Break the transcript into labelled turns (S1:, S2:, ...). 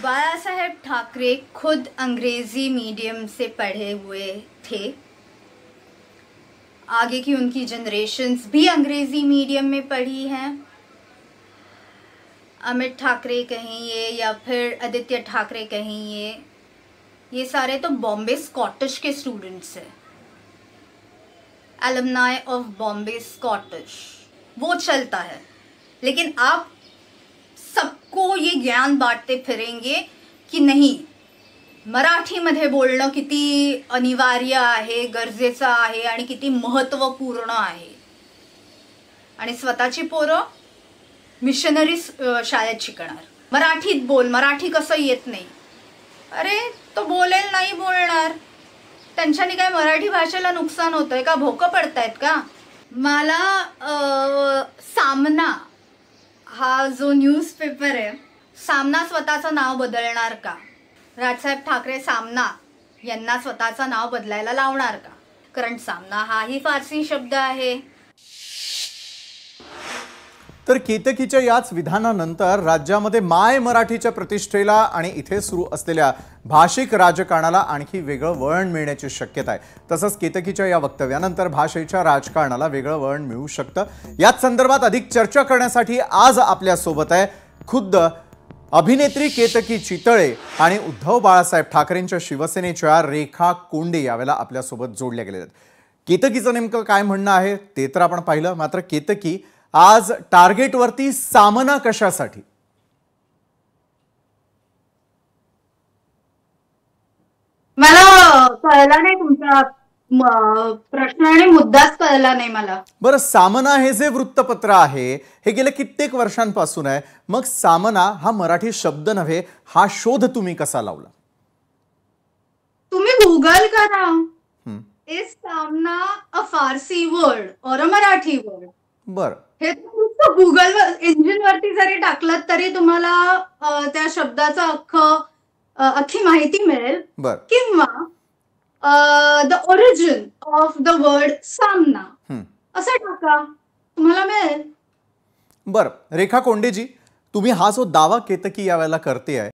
S1: बाला साहेब ठाकरे खुद अंग्रेजी मीडियम से पढ़े हुए थे। आगे की उनकी जनरेशन्स भी अंग्रेजी मीडियम में पढ़ी हैं। अमित ठाकरे कहिए या फिर आदित्य ठाकरे कहिए, ये सारे तो बॉम्बे स्कॉटिश के स्टूडेंट्स हैं, एलुमनाई ऑफ बॉम्बे स्कॉटिश, वो चलता है। लेकिन आप सबको ये ज्ञान बांटते फिरेंगे की नाही, मराठीमध्ये बोलणं किती अनिवार्य आहे, गरजेचं आहे आणि किती महत्त्वपूर्ण आहे। आणि स्वतःची पोरं मिशनरी शाळेत शिकणार, मराठीत बोल, मराठी कसं येत नाही। अरे तो बोलेल, नाही बोलणार, त्यांच्याने काय मराठी भाषेला नुकसान होतंय का, भोकं पडतायत का? मला सामना हा जो न्यूजपेपर आहे, सामना स्वतःचं नाव बदलणार का? राजसाहेब ठाकरे सामना यांना स्वतःचं नाव बदलायला लावणार का? कारण सामना हाही फारसी शब्द आहे।
S2: तर केतकीच्या याच विधानानंतर राज्यामध्ये माय मराठीच्या प्रतिष्ठेला आणि इथे सुरू असलेल्या भाषिक राजकारणाला आणखी वेगळं वळण मिळण्याची शक्यता आहे। तसंच केतकीच्या या वक्तव्यानंतर भाषेच्या राजकारणाला वेगळं वळण मिळू शकतं। याच संदर्भात अधिक चर्चा करण्यासाठी आज आपल्या सोबत आहे खुद्द अभिनेत्री केतकी चितळे आणि उद्धव बाळासाहेब ठाकरेंच्या शिवसेनेच्या रेखा कोंडे यावेळेला आपल्या सोबत जोडल्या गेलेल्या आहेत। केतकीचं नेमकं काय म्हणणं आहे ते तर आपण पाहिलं, मात्र केतकी आज टार्गेटवरती सामना कशासाठी?
S1: मला कळला नाही तुमचा प्रश्न आणि मुद्दाच कळला नाही मला।
S2: बरं, सामना हे जे वृत्तपत्र आहे हे गेल्या कित्येक वर्षांपासून आहे, मग सामना हा मराठी शब्द नव्हे, हा शोध तुम्ही कसा लावला?
S1: तुम्ही गूगल करा, इज सामना अ फारसी वर्ड और अ मराठी वर्ड?
S2: बरं,
S1: हे गूगल इंजिन वरती जरी टाकलं तरी तुम्हाला त्या शब्दाचं अख्खी माहिती मिळेल। किंवा the origin of the word सामना असं टाका, तुम्हाला मिळेल।
S2: बरं रेखा कोंडेजी, तुम्ही हा जो दावा केतकी यावेळेला करते आहे